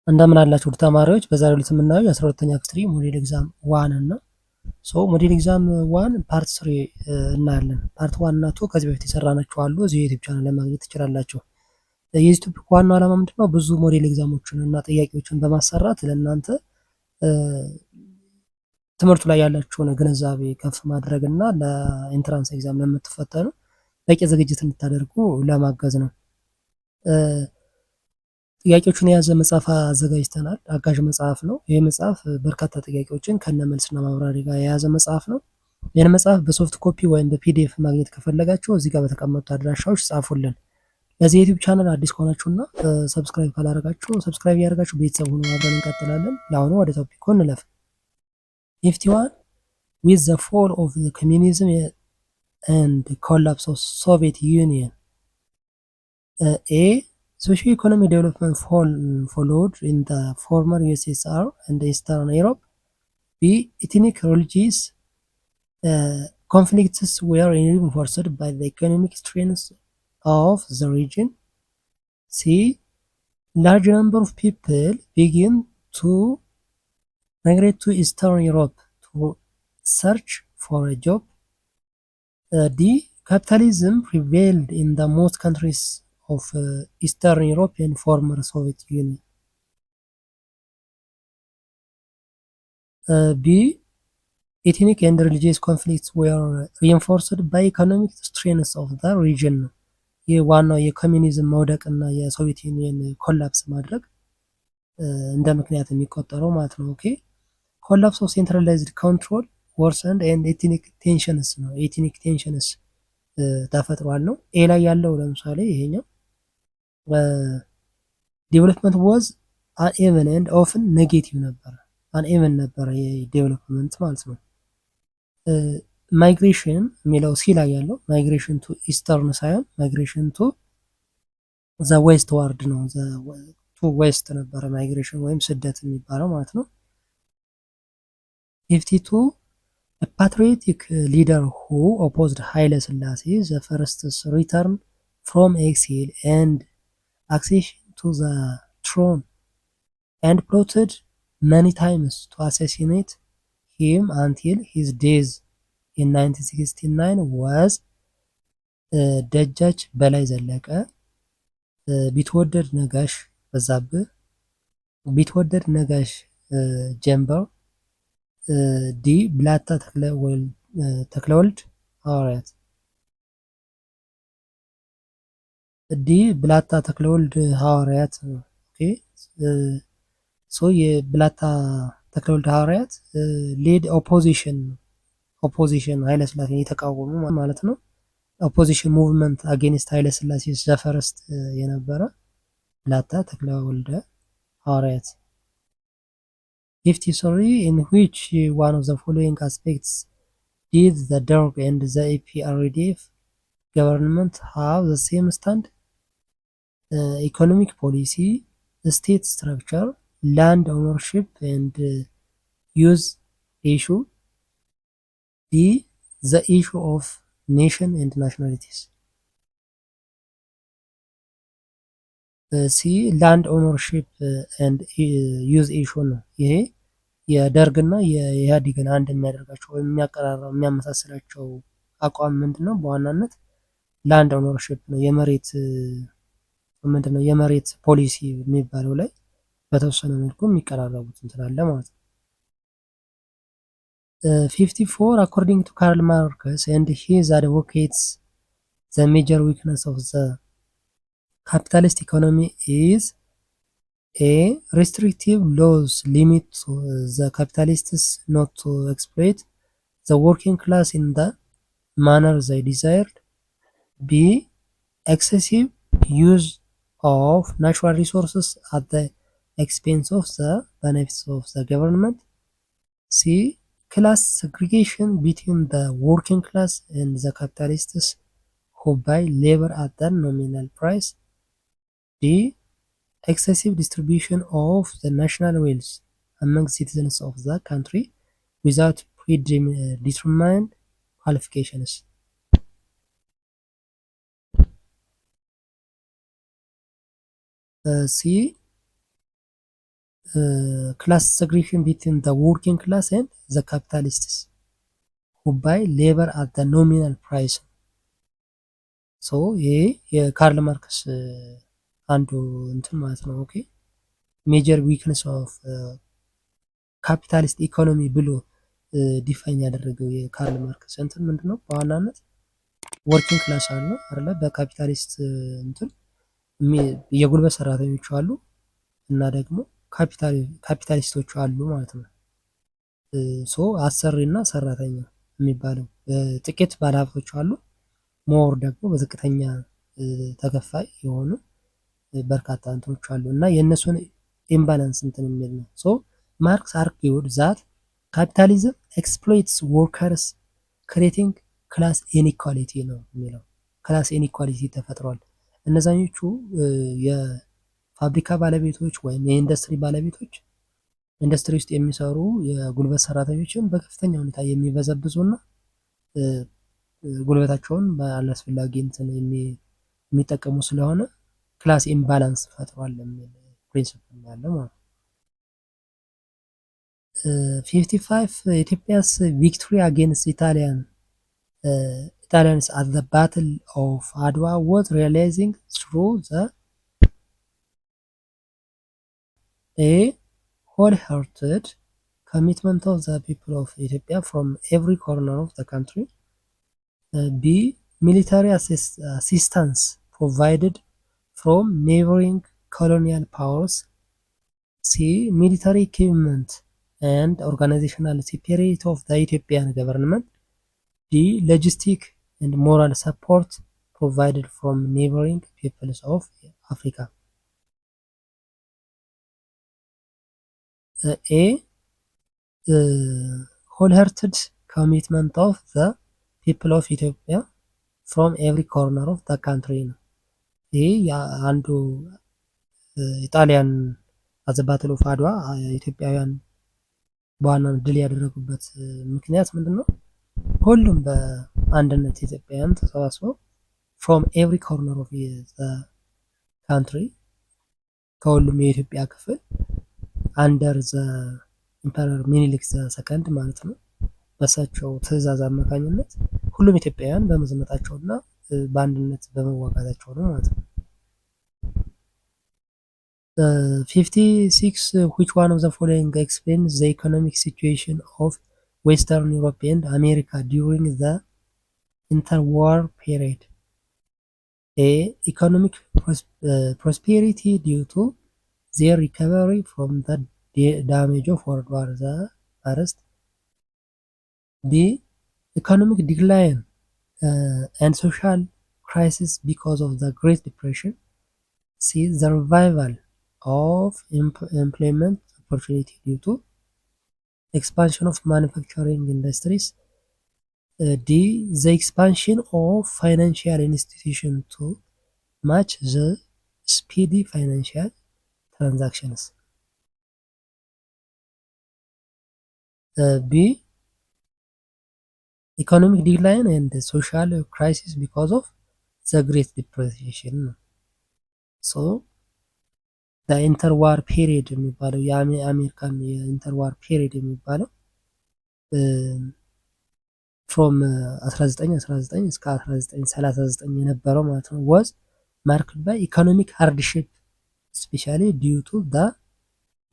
እንደምን አላችሁ ውድ ተማሪዎች። በዛሬው ዕለት የምናየው የ12ኛ ክፍል ሞዴል ኤግዛም ዋንን ነው። ሞዴል ኤግዛም ዋን ፓርት 3 እናያለን። ፓርት 1 እና 2 ከዚህ በፊት የሰራናቸው አሉ። እዚህ የዩቲዩብ ቻናል ላይ ማግኘት ትችላላችሁ። የዚህ ቶፒክ ዋናው ዓላማ ምንድነው? ብዙ ሞዴል ኤግዛሞችን እና ጥያቄዎችን በማሰራት ለእናንተ ትምህርቱ ላይ ያላችሁን ግንዛቤ ከፍ ማድረግ እና ለኢንትራንስ ኤግዛም ለምትፈተኑ በቂ ዝግጅት እንድታደርጉ ለማገዝ ነው። ጥያቄዎችን የያዘ መጽሐፍ አዘጋጅተናል። አጋዥ መጽሐፍ ነው። ይህ መጽሐፍ በርካታ ጥያቄዎችን ከነ መልስና ማብራሪያ ጋር የያዘ መጽሐፍ ነው። ይህን መጽሐፍ በሶፍት ኮፒ ወይም በፒዲኤፍ ማግኘት ከፈለጋችሁ እዚህ ጋር በተቀመጡ አድራሻዎች ጻፉልን። ለዚህ ዩቲዩብ ቻናል አዲስ ከሆናችሁና ሰብስክራይብ ካላረጋችሁ ሰብስክራይብ እያደረጋችሁ ቤተሰብ ሆኖ አብረን እንቀጥላለን። ለአሁኑ ወደ ቶፒኩ እንለፍ። 51 with the fall of the communism and the collapse of Soviet Union. A. Socio-economic development followed in the former USSR and Eastern Europe. B. Ethnic religious conflicts were reinforced by the economic strength of the region. C. Large number of people began to migrate to Eastern Europe to search for a job. D. Capitalism prevailed in the most countries of Eastern Europe and former Soviet Union. B. Ethnic and religious conflicts were reinforced by economic strengths of the region. የዋናው የኮሚኒዝም መውደቅ እና የሶቪየት ዩኒየን ኮላፕስ ማድረግ እንደ ምክንያት የሚቆጠረው ማለት ነው። ኦኬ ኮላፕስ ኦፍ ሴንትራላይዝድ ኮንትሮል ወርሰንድ ኤንድ ኤትኒክ ቴንሽንስ ነው። ኤትኒክ ቴንሽንስ ተፈጥሯል ነው። ኤ ላይ ያለው ለምሳሌ ይሄኛው ዴቨሎፕመንት ዋዝ አንኤቨን ኤንድ ኦፍን ኔጌቲቭ ነበረ። አንኤቨን ነበረ የዴቨሎፕመንት ማለት ነው። ማይግሬሽን የሚለው ሲ ላይ ያለው ማይግሬሽን ቱ ኢስተርን ሳይሆን ማይግሬሽን ቱ ዘ ዌስት ዋርድ ነው። ቱ ዌስት ነበረ ማይግሬሽን ወይም ስደት የሚባለው ማለት ነው። 52 a patriotic leader who opposed Haile Selassie the first's return from exile and accession to the throne and plotted many times to assassinate him until his death in 1969 was ደጃች በላይ ዘለቀ፣ ቢትወደድ ነጋሽ በዛብህ፣ ቢትወደድ ነጋሽ ጀንበር፣ ዲ ብላታ ተክለወልድ ሐዋርያት። ዲ ብላታ ተክለወልድ ሐዋርያት። ኦኬ ሶ የብላታ ተክለወልድ ሐዋርያት ሌድ ኦፖዚሽን ኃይለስላሴን የተቃወሙ ማለት ነው። ኦፖዚሽን ሙቭመንት አጌንስት ኃይለስላሴ ዘፈረስት የነበረ ብላታ ተክለወልደ ሐዋርያት። 53 in which one of the following aspects did the Derg and the EPRDF government have the same stand? Economic policy, state structure, land ownership and use issue. D. The issue of nation and nationalities. ሲ ላንድ ኦነርሺፕ ኤንድ ዩዝ ኢሹ ነው። ይሄ የደርግና የኢህአዴግን አንድ የሚያደርጋቸው ወይም የሚያመሳስላቸው አቋም ምንድነው? በዋናነት ላንድ ኦነርሺፕ ነው። የመሬት ፖሊሲ የሚባለው ላይ በተወሰነ መልኩ የሚቀራረቡት እንትላለ ማለት ነው። 54 according to Karl Marx and his advocates the major weakness of the capitalist economy is A. Restrictive laws limit the capitalists not to exploit the working class in the manner they desired. B. Excessive use of natural resources at the expense of the benefits of the government. C. Class segregation between the working class and the capitalists who buy labor at the nominal price. D. Excessive distribution of the national wealth among citizens of the country without predetermined qualifications. C. ክላስ segregation between the working class and the capitalists who buy labor at the nominal price። ሶ ይሄ የካርል ማርክስ አንዱ እንትን ማለት ነው። ኦኬ ሜጀር ዊክነስ ኦፍ ካፒታሊስት ኢኮኖሚ ብሎ ዲፋይን ያደረገው የካርል ማርክስ እንትን ምንድነው? በዋናነት ወርኪንግ ክላስ አለ አይደለ? በካፒታሊስት እንትን የጉልበት ሰራተኞች አሉ እና ደግሞ ካፒታሊስቶች አሉ ማለት ነው። ሶ አሰሪ እና ሰራተኛ የሚባለው ጥቂት ባለሀብቶች አሉ፣ ሞር ደግሞ በዝቅተኛ ተከፋይ የሆኑ በርካታ እንትኖች አሉ እና የእነሱን ኢምባላንስ እንትን የሚል ነው። ሶ ማርክስ አርጊውድ ዛት ካፒታሊዝም ኤክስፕሎይትስ ወርከርስ ክሬቲንግ ክላስ ኢኒኳሊቲ ነው የሚለው። ክላስ ኢኒኳሊቲ ተፈጥሯል። እነዛኞቹ የፋብሪካ ባለቤቶች ወይም የኢንዱስትሪ ባለቤቶች ኢንዱስትሪ ውስጥ የሚሰሩ የጉልበት ሰራተኞችን በከፍተኛ ሁኔታ የሚበዘብዙ እና ጉልበታቸውን ባላስፈላጊ እንትን የሚጠቀሙ ስለሆነ ክላስ ኢምባላንስ ፈጥሯል የሚል ፕሪንሲፕል ያለ ማለት ነው። 55 ኢትዮጵያስ ቪክቶሪ አጌንስት ኢታሊያንስ አት ዘ ባትል ኦፍ አድዋ ዋዝ ሪያላይዚንግ ትሩ ዘ ኤ wholehearted commitment of the people of Ethiopia from every corner of the country. B. Military assistance provided from neighboring colonial powers. C. Military equipment and organizational superiority of the Ethiopian government. D. Logistic and moral support provided from neighboring peoples of Africa. A. wholehearted commitment of the people of Ethiopia from every corner of the country ነው። ይህ አንዱ ኢጣሊያን አዘ ባትል ኦፍ አድዋ ኢትዮጵያውያን በዋናነት ድል ያደረጉበት ምክንያት ምንድን ነው? ሁሉም በአንድነት ኢትዮጵያውያን ተሰባስበው ፍሮም ኤቭሪ ኮርነር ኦፍ ካንትሪ ከሁሉም የኢትዮጵያ ክፍል አንደር ዘ ኢምፐረር ሚኒሊክ ዘ ሰከንድ ማለት ነው በሳቸው ትዕዛዝ አማካኝነት ሁሉም ኢትዮጵያውያን በመዝመታቸው እና በአንድነት በመዋጋታቸው ነው ማለት ነው። 56 which one of the following explains the economic situation of Western Europe and America during the interwar period? A. Economic prosperity due to their recovery from the damage of World War I. B. Economic decline and social crisis because of the Great Depression. C. The revival of employment opportunity due to expansion of manufacturing industries. D. The expansion of financial institutions to match the speedy financial transactions. B. Economic decline and social crisis because of the Great Depression. So the interwar period የሚባለው የአሜሪካን የኢንተርዋር ፔሪድ የሚባለው ፍሮም 1919 እስከ 1939 የነበረው ማለት ነው was marked by economic hardship especially due to the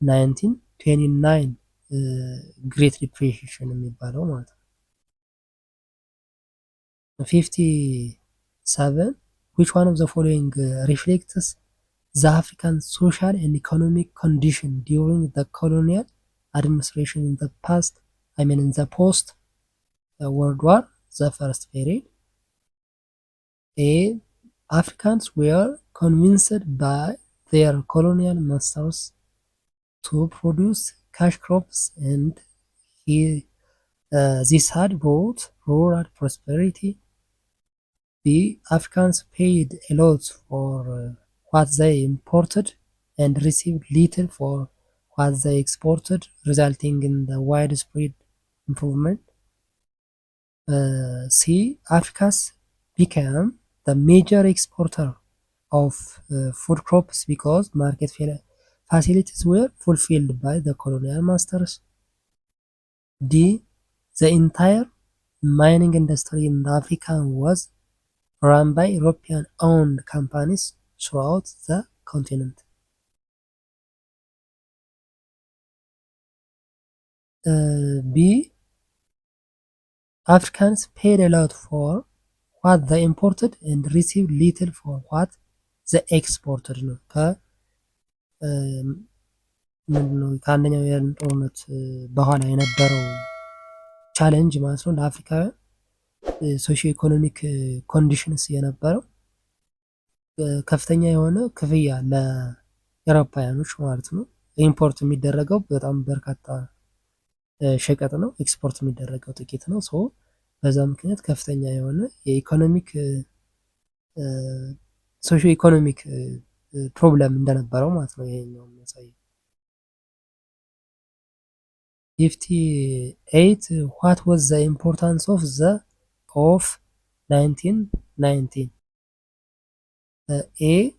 1929 Great Depression የሚባለው ማለት ነው። 57 which one of the following reflects the African social and economic condition during the colonial administration in the past, in the post World War the first period? A. Africans were convinced by their colonial masters to produce cash crops and this had brought rural prosperity. B. Africans paid a lot for what they imported and received little for what they exported, resulting in the widespread improvement. C. Africans became the major exporter of food crops because market facilities were fulfilled by the colonial masters. D. The entire mining industry in Africa was run by European-owned companies throughout the continent. B. Africans paid a lot for what they imported and received little for what they exported ነው። ምንድነው ከአንደኛው የዓለም ጦርነት በኋላ የነበረው ቻሌንጅ ማለት ነው ለአፍሪካውያን ሶሺዮ ኢኮኖሚክ ኮንዲሽንስ የነበረው ከፍተኛ የሆነ ክፍያ ለአውሮፓውያኖች ማለት ነው። ኢምፖርት የሚደረገው በጣም በርካታ ሸቀጥ ነው፣ ኤክስፖርት የሚደረገው ጥቂት ነው። ሶ በዛ ምክንያት ከፍተኛ የሆነ የኢኮኖሚክ ሶሺዮ ኢኮኖሚክ ፕሮብለም እንደነበረው ማለት ነው ይሄኛው የሚያሳየው። 58 what was the importance of 1919? A.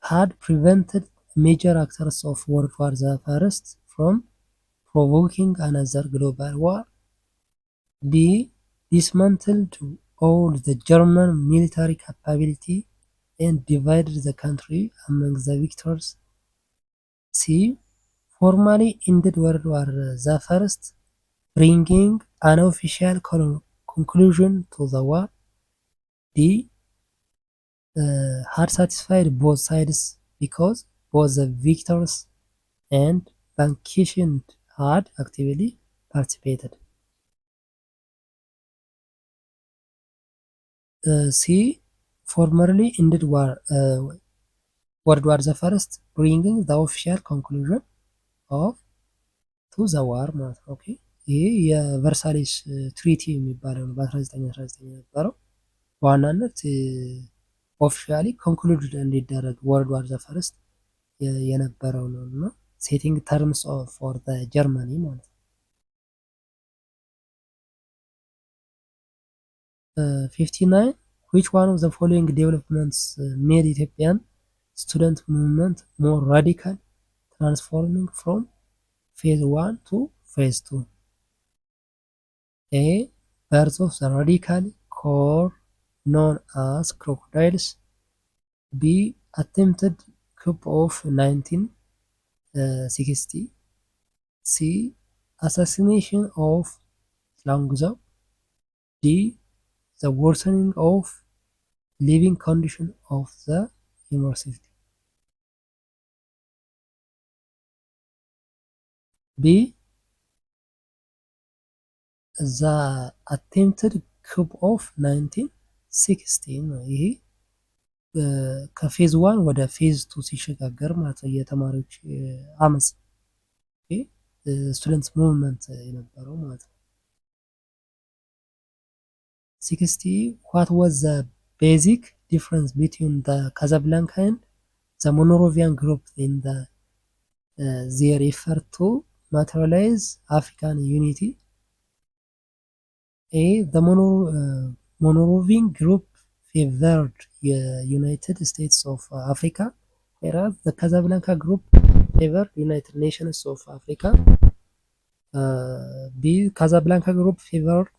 had prevented major actors of World War I from provoking another global war. B. dismantled all the German military capability and divided the country among the victors. C. formally ended World War I, bringing an official conclusion to the war. D. had satisfied both sides because both the victors and vanquished had actively participated. C. formally ended World War I, bringing the official conclusion of to the war ማለት ነው። ኦኬ ይሄ የቨርሳይሌስ ትሪቲ የሚባለው ነው በ1919 የነበረው በዋናነት ኦፊሻሊ ኮንክሉድ እንዲደረግ ወርልድ ዋር ዘ ፈርስት የነበረው ነው እና ሴቲንግ ተርምስ ፎር ዘ ጀርመኒ ማለት ነው። 59 which one of the following developments made Ethiopian student movement more radical, transforming from phase 1 to phase 2? A. birth of the radical corps known as crocodiles. B. attempted coup of 1960. C. assassination of Langzhou. D. the worsening of living condition of the university. B. the attempted coup of 1960 ነው። ይሄ ከፌዝ 1 ወደ ፌዝ 2 ሲሸጋገር ማለት ነው የተማሪዎች አመጽ ስቱደንት ሙቭመንት የነበረው ማለት ነው። 60 what was the basic difference between the Casablanca and the Monrovian group in their effort to materialize African unity? A. the Monrovian group favored United States of Africa, whereas the Casablanca group favored United Nations of Africa. B. Casablanca group favored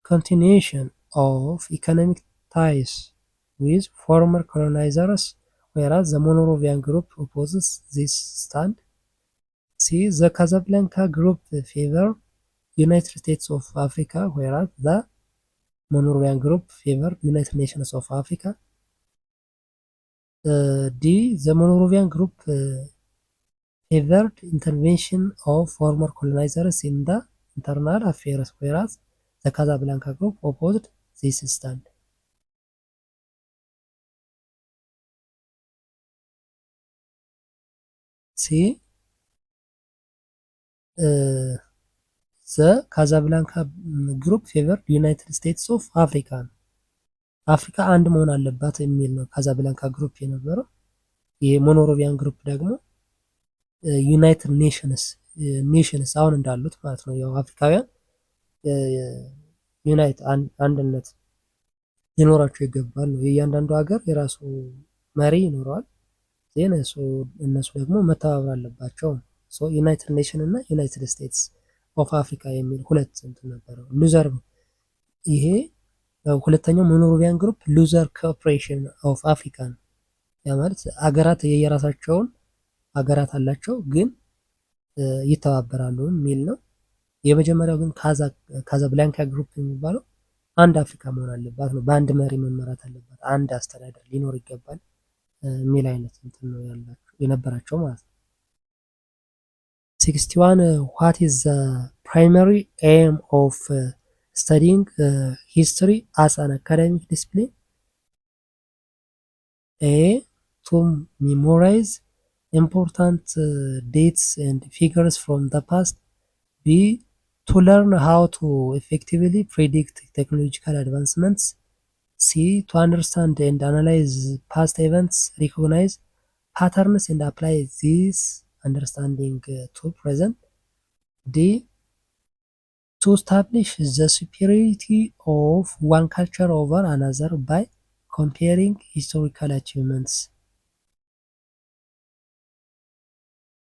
continuation of economic ties with former colonizers, whereas the Monrovian group opposes this stand. C. the Casablanca group favored United States of Africa, whereas the Monrovian group favored United Nations of Africa. D. the Monrovian group favored intervention of former colonizers in the internal affairs, whereas the Casablanca group opposed this stand. C. the Casablanca group favored United States of Africa. አፍሪካ አንድ መሆን አለባት የሚል ነው ካዛብላንካ ግሩፕ የነበረው። የሞኖሮቪያን ግሩፕ ደግሞ ዩናይትድ ኔሽንስ አሁን እንዳሉት ማለት ነው። ያው አፍሪካውያን ዩናይት አንድነት ሊኖራቸው ይገባል ነው። የእያንዳንዱ ሀገር የራሱ መሪ ይኖረዋል። ዜን እነሱ ደግሞ መተባበር አለባቸው። ዩናይትድ ኔሽን እና ዩናይትድ ስቴትስ ኦፍ አፍሪካ የሚል ሁለት እንትን ነበረው። ሉዘር ይሄ ሁለተኛው ሞኖሮቪያን ግሩፕ ሉዘር ኮኦፕሬሽን ኦፍ አፍሪካ ነው። ያ ማለት አገራት የየራሳቸውን አገራት አላቸው ግን ይተባበራሉ የሚል ነው። የመጀመሪያው ግን ካዛብላንካ ግሩፕ የሚባለው አንድ አፍሪካ መሆን አለባት ነው። በአንድ መሪ መመራት አለባት፣ አንድ አስተዳደር ሊኖር ይገባል የሚል አይነት እንትን ነው ያላቸው የነበራቸው ማለት ነው። 61 what is the primary aim of studying history as an academic discipline? A. To memorize important dates and figures from the past. B. To learn how to effectively predict technological advancements. C. To understand and analyze past events, recognize patterns and apply this understanding to present. D. To establish the superiority of one culture over another by comparing historical achievements.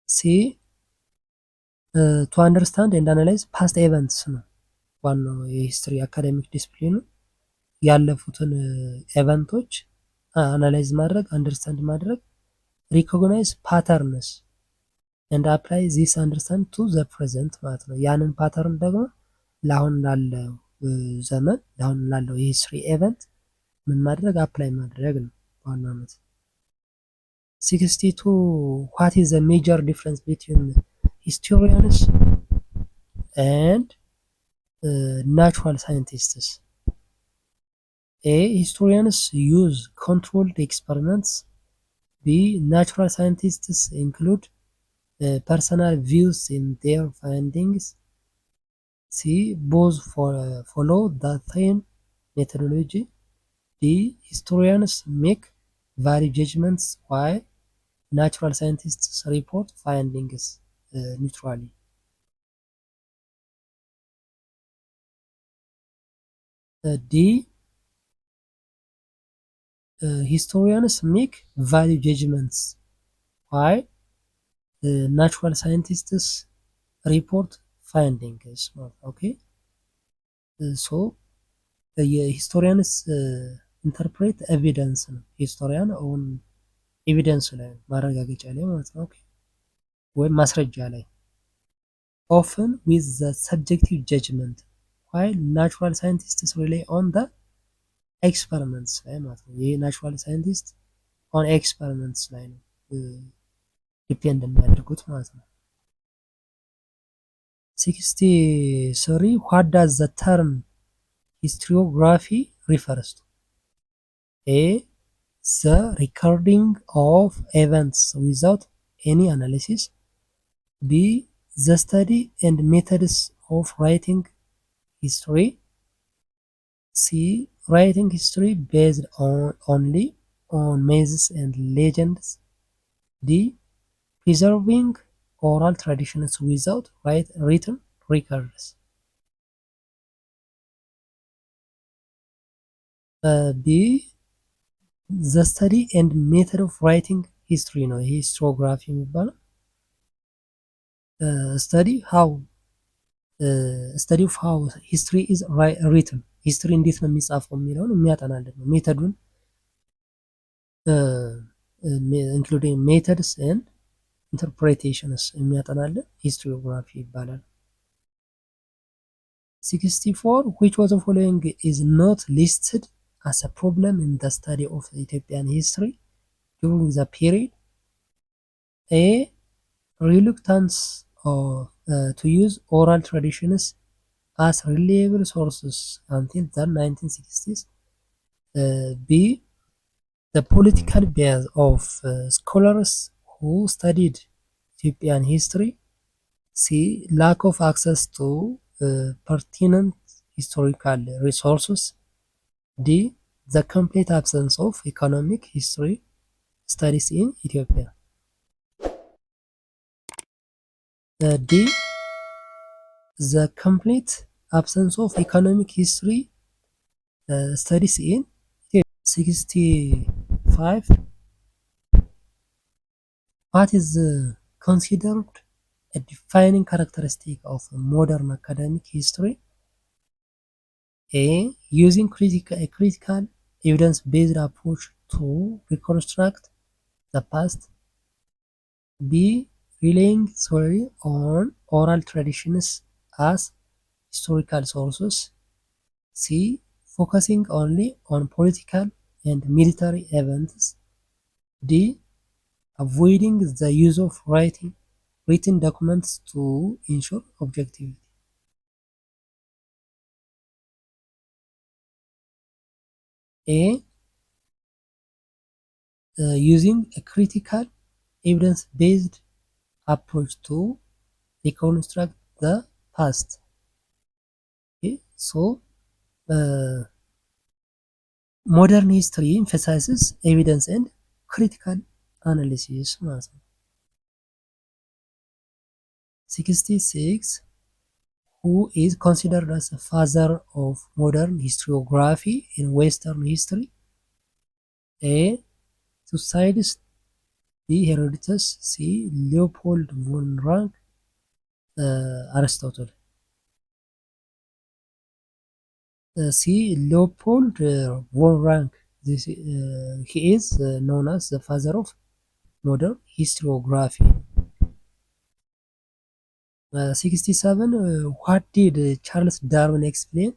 C. to understand and analyze past events ነው ዋናው የሂስትሪ አካዳሚክ ዲስፕሊኑ። ያለፉትን ኤቨንቶች አናላይዝ ማድረግ፣ አንደርስታንድ ማድረግ፣ ሪኮግናይዝ ፓተርንስ ኤንድ አፕላይ ዚስ አንደርስታንድ ቱ ዘ ፕሬዘንት ማለት ነው። ያንን ፓተርን ደግሞ ለአሁን ላለው ዘመን ለአሁን ላለው የሂስትሪ ኤቨንት ምን ማድረግ አፕላይ ማድረግ ነው በዋናነት። 62 what is the major difference between historians and natural scientists? A. Historians use controlled experiments. B. Natural scientists include personal views in their findings. C. Both follow the same methodology. D. Historians make value judgments while natural scientists report findings neutrally. D. Historians make value judgments while natural scientists report findings. Okay, so የሂስቶሪያንስ ኢንተርፕሬት ኤቪደንስ ነው። ሂስቶሪያን ኦን ኤቪደንስ ላይ ማረጋገጫ ላይ ማለት ነው። ኦኬ ወይም ማስረጃ ላይ often with the subjective judgment while natural scientists rely on the experiments ላይ ማለት ነው። ይሄ ናቹራል ሳይንቲስት ኦን ኤክስፐሪመንትስ ላይ ነው ዲፔንድ የሚያደርጉት ማለት ነው። 63 what does the term historiography refers to? A. The recording of events without any analysis. B. The study and methods of writing history. C. Writing history based only on myths and legends. D. Preserving oral traditions without written records. B. The study and method of writing history ነው። ይሄ ሂስቶሪዮግራፊ የሚባለው study of how history is written ሂስትሪ እንዴት ነው የሚጻፈው የሚለውን የሚያጠናልን ነው። ሜተዱን including methods and interpretations የሚያጠናልን ሂስቶሪዮግራፊ ይባላል። 64 which was the following is not listed as a problem in the study of Ethiopian history during the period? A. Reluctance to use oral traditions as reliable sources until the 1960s. B. The political bias of scholars who studied Ethiopian history. C. Lack of access to pertinent historical resources. D. The complete absence of economic history studies in Ethiopia. D. The complete absence of economic history studies in Ethiopia. 65 what is considered a defining characteristic of modern academic history? A. Using a critical evidence-based approach to reconstruct the past. B. Relying solely on oral traditions as historical sources. C. Focusing only on political and military events. D. Avoiding the use of written documents to ensure objectivity. A. Using a critical evidence-based approach to reconstruct the past. Okay, so modern history emphasizes evidence and critical analysis ማለት ነው። 66 who is considered as the father of modern historiography in Western history? A. Thucydides. B. Herodotus. C. Leopold von Ranke. Aristotle. C. Leopold von Ranke. He is known as the father of modern historiography. 67 what did Charles Darwin explain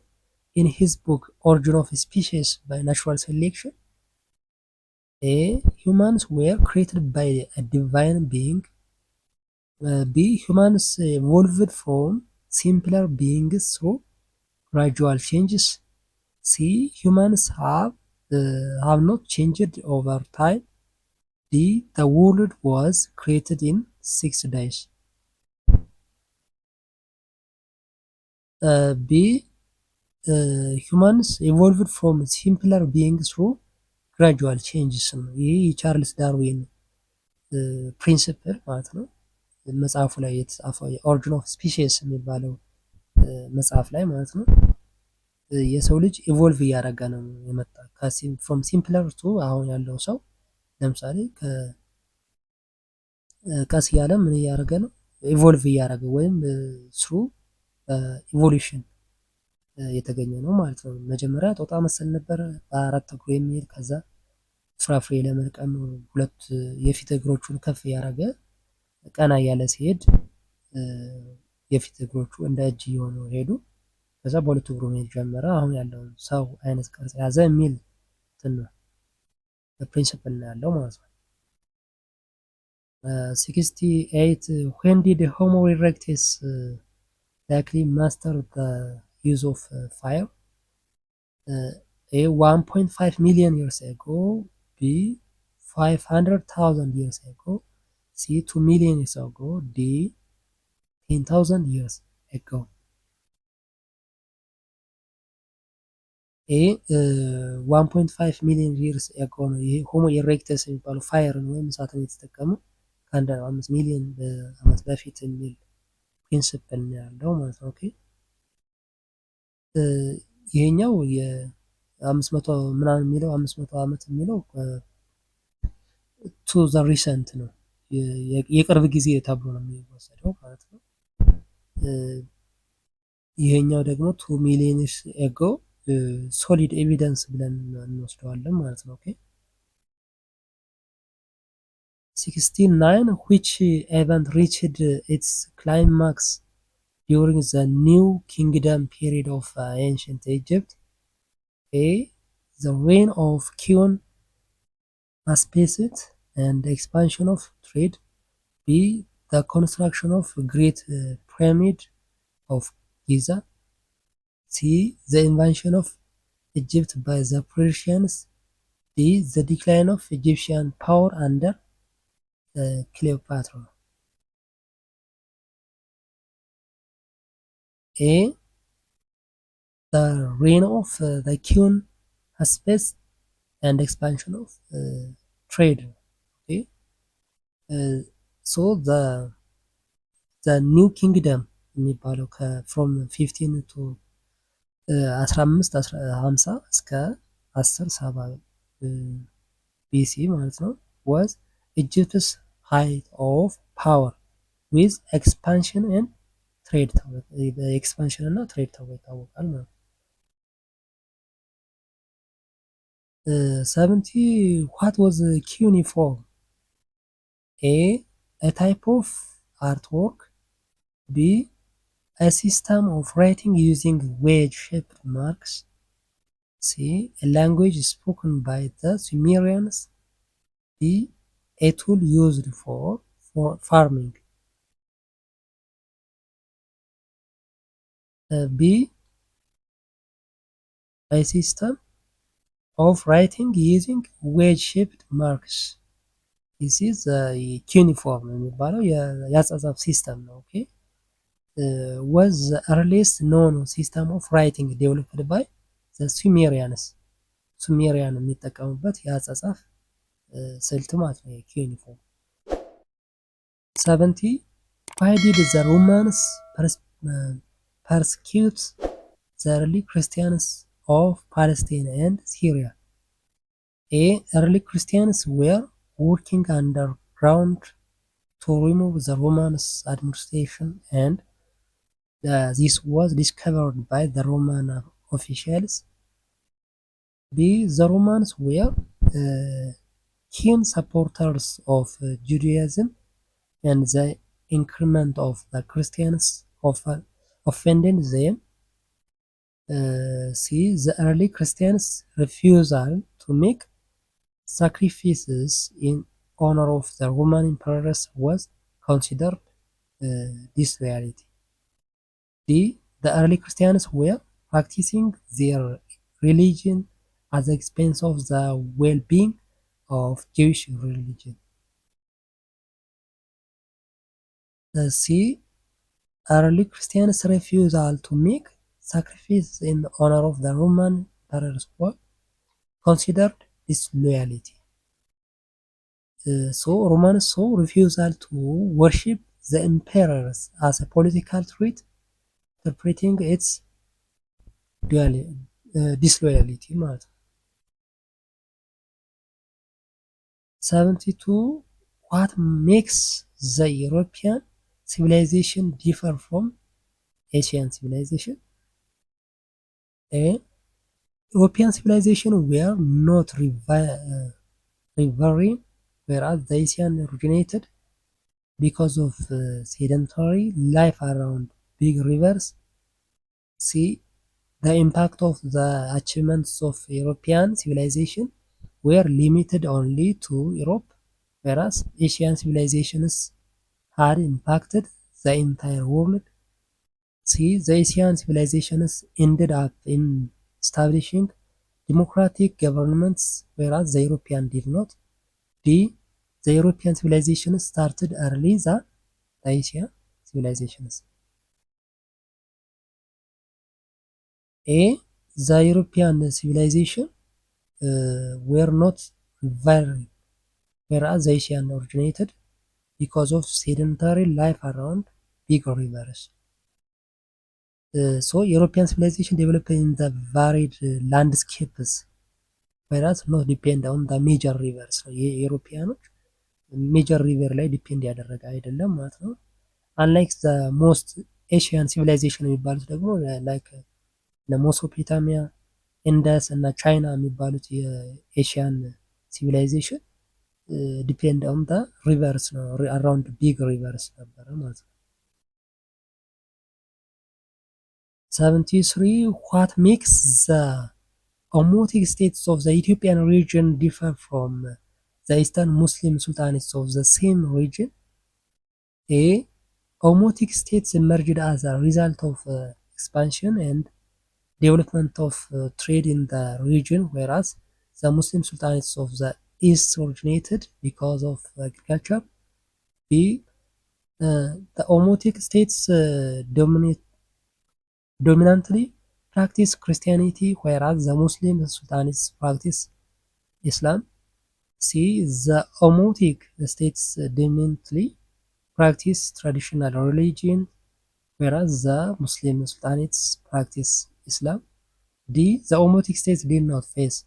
in his book Origin of Species by Natural Selection? A. Humans were created by a divine being. B. Humans evolved from simpler beings through gradual changes. C. Humans have not changed over time. D. The world was created in 6 days. B. humans evolved from simpler beings through gradual changes ነው። ይህ የቻርልስ ዳርዊን ፕሪንሲፕል ማለት ነው። መጽሐፉ ላይ የተጻፈው የኦሪጂን ኦፍ ስፒሺስ የሚባለው መጽሐፍ ላይ ማለት ነው። የሰው ልጅ ኢቮልቭ እያደረገ ነው የመጣ ፍሮም ሲምፕለር ቱ አሁን ያለው ሰው ለምሳሌ ቀስ እያለ ምን እያደረገ ነው ኢቮልቭ እያደረገ ወይም ስሩ ኢቮሉሽን የተገኘ ነው ማለት ነው። መጀመሪያ ጦጣ መሰል ነበረ በአራት እግሩ የሚሄድ ከዛ ፍራፍሬ ለመልቀም ሁለት የፊት እግሮቹን ከፍ እያደረገ ቀና እያለ ሲሄድ የፊት እግሮቹ እንደ እጅ እየሆኑ ሄዱ። ከዛ በሁለት እግሩ መሄድ ጀመረ። አሁን ያለው ሰው አይነት ቅርጽ ያዘ የሚል ፕሪንሲፕል ነው ያለው ማለት ነው። 68 when did Homo erectus likely master the use of fire? A. 1.5 million years ago. B. 500,000 years ago. C. 2 million years ago. D. 10,000 years ago. A. 1.5 ሚሊዮን years ago ነው። ይሄ ሆሞ ኢሬክተስ የሚባለው ፋየርን ወይም እሳትን የተጠቀመው ከ1.5 ሚሊዮን ዓመት በፊት የሚል ፕሪንሲፕል ነው ያለው ማለት ነው። ኦኬ ይሄኛው የ500 ምናምን የሚለው 500 ዓመት የሚለው ቱ ዘ ሪሰንት ነው የቅርብ ጊዜ ተብሎ ነው የሚወሰደው ማለት ነው። ይሄኛው ደግሞ 2 ሚሊዮን ኤጎ ሶሊድ ኤቪደንስ ብለን እንወስደዋለን ማለት ነው። ኦኬ 69 which event reached its climax during the New Kingdom period of ancient Egypt? A. The reign of King Aspaset and the expansion of trade. B. The construction of Great Pyramid of Giza. C. The invasion of Egypt by the Persians. D. The decline of Egyptian power under Cleopatra. A. The reign of the King Aspaset and expansion of trade. Okay. So the new kingdom የሚባለው from 15 to 1550 እስከ 1070 BC ማለት ነው was Egypt's height of power with expansion and trade ኤክስፓንሽን እና ትሬድ ተብሎ ይታወቃል ማለት ነው። 70 what was cuneiform? a type of artwork, b a system of writing using wedge-shaped marks, c a language spoken by the Sumerians, d a tool used for farming. B a system of writing using wedge-shaped marks. this is cuneiform የሚባለው የአጻጻፍ ሲስተም ነው። ኦኬ was the earliest known system of writing developed by the Sumerians. ሱሜሪያን የሚጠቀሙበት የአጻጻፍ ስልት ማለት ነው cuneiform። 70 why did the Romans persecute the early Christians of Palestine and Syria? A early Christians were working underground to remove the Romans administration, and this was discovered by the Roman officials. B the Romans were keen supporters of Judaism, and the increment of the Christians offended them. C the early Christians refusal to make sacrifices in honor of the Roman emperors was considered disloyalty. D the early Christians were practicing their religion at the expense of the well-being of Jewish religion. C early Christians refusal to make sacrifice in honor of the Roman emperors was considered disloyalty. So Romans saw refusal to worship the emperors as a political threat, interpreting its disloyalty ማለት ነው። 72 what makes the European civilization differ from Asian civilization? A European civilization were not riverine, whereas the Asian originated because of sedentary life around big rivers. C the impact of the achievements of European civilization were limited only to Europe, whereas Asian civilizations had impacted the entire world. C the Asian civilizations ended up in establishing democratic governments, whereas the European did not. D the European civilizations started early than the Asian civilizations. A the European civilization were not riverine, whereas the Asian originated because of sedentary life around big rivers. So European civilization developed in the varied landscapes, whereas not depend on the major rivers. የዩሮፒያኖች ሜጀር ሪቨር ላይ ዲፔንድ ያደረገ አይደለም ማለት ነው። አንላይክ ዘ ሞስት ኤሽያን ሲቪላይዜሽን የሚባሉት ደግሞ ላይክ ሜሶፖታሚያ፣ ኢንደስ እና ቻይና የሚባሉት የኤሽያን ሲቪላይዜሽን ዲፔንድ ኦን ዘ ሪቨርስ ነው፣ አራውንድ ቢግ ሪቨርስ ነበረ ማለት ነው። 73 what makes the Omotic states of the Ethiopian region differ from the Eastern Muslim sultanates of the same region? A Omotic states emerged as a result of expansion and development of trade in the region, whereas the Muslim sultanates of the East originated because of agriculture. B the Omotic states dominantly practice Christianity, whereas the Muslim sultanates practice Islam. C the Omotic states dominantly practice traditional religion, whereas the Muslim sultanates practice Islam. D the Omotic states did not face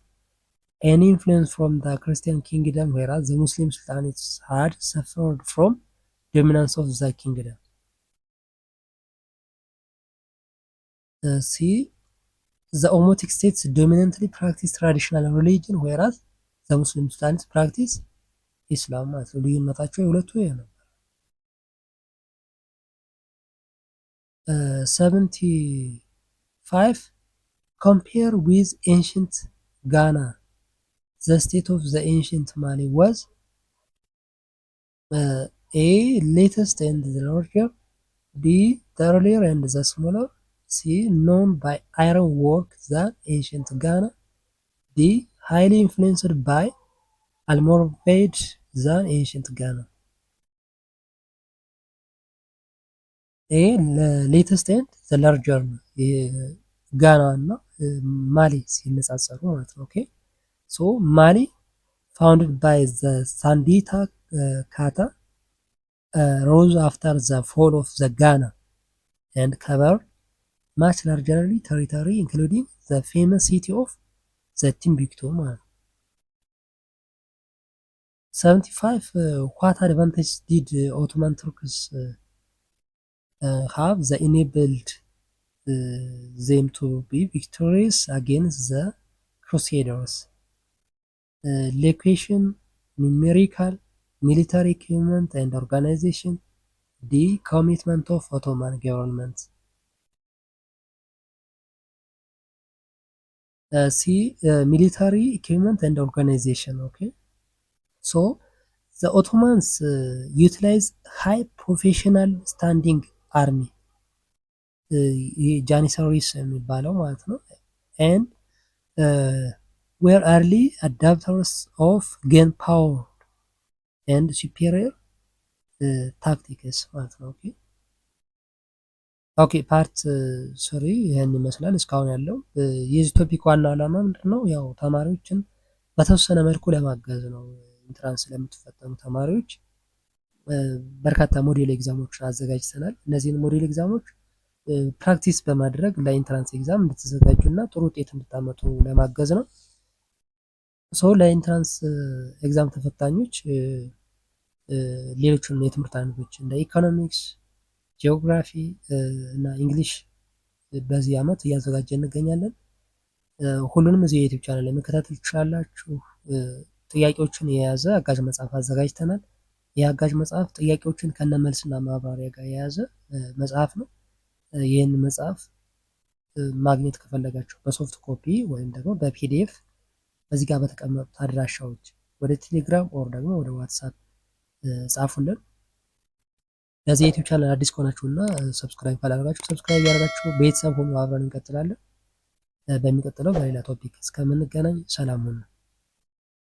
any influence from the Christian kingdom, whereas the Muslim sultanates had suffered from dominance of the kingdom. C. The Omotic states dominantly practice traditional religion, whereas the Muslim sultanates practice Islam ማለት ነው። ልዩነታቸው የሁለቱ ይሄ ነው። 75 compare with ancient Ghana. The state of the ancient Mali was A. latest and the larger, B. the earlier and the smaller, C. known by iron work than ancient Ghana, D. highly influenced by Almoravid than ancient Ghana. A. latest and the larger ነው ጋና እና ማሊ ሲነጻጸሩ ማለት ነው። ኦኬ ሶ ማሊ founded by the Sandita Kata rose after the fall of the Ghana and covered much larger territory including the famous city of the Timbuktu. 75 what advantage did Ottoman Turks have that enabled them to be victorious against the Crusaders? Location, numerical, military equipment and organization, D. commitment of Ottoman government. C. military equipment and organization. Okay, so the Ottomans utilized high professional standing army, Janissaries የሚባለው ማለት ነው, and were early adapters of gunpowder and superior tactics ማለት ነው። ኦኬ ፓርት ሶሪ ይህን ይመስላል እስካሁን ያለው። የዚህ ቶፒክ ዋና ዓላማ ምንድን ነው? ያው ተማሪዎችን በተወሰነ መልኩ ለማገዝ ነው። ኢንትራንስ ለምትፈተኑ ተማሪዎች በርካታ ሞዴል ኤግዛሞችን አዘጋጅተናል። እነዚህን ሞዴል ኤግዛሞች ፕራክቲስ በማድረግ ለኢንትራንስ ኤግዛም እንድትዘጋጁ እና ጥሩ ውጤት እንድታመጡ ለማገዝ ነው። ሰው ለኢንትራንስ ኤግዛም ተፈታኞች ሌሎችን የትምህርት አይነቶች እንደ ኢኮኖሚክስ፣ ጂኦግራፊ እና እንግሊሽ በዚህ ዓመት እያዘጋጀ እንገኛለን። ሁሉንም እዚህ የዩቲዩብ ቻናል ላይ መከታተል ትችላላችሁ። ጥያቄዎችን የያዘ አጋዥ መጽሐፍ አዘጋጅተናል። ይህ አጋዥ መጽሐፍ ጥያቄዎችን ከነመልስና ማብራሪያ ጋር የያዘ መጽሐፍ ነው። ይህን መጽሐፍ ማግኘት ከፈለጋችሁ በሶፍት ኮፒ ወይም ደግሞ በፒዲኤፍ በዚህ ጋር በተቀመጡት አድራሻዎች ወደ ቴሌግራም ኦር ደግሞ ወደ ዋትሳፕ ጻፉልን። ለዚህ ዩቲዩብ ቻናል አዲስ ከሆናችሁና ሰብስክራይብ ካላደረጋችሁ ሰብስክራይብ ያደርጋችሁ ቤተሰብ ሆኖ አብረን እንቀጥላለን። በሚቀጥለው በሌላ ቶፒክ እስከምንገናኝ ሰላም ሁኑ።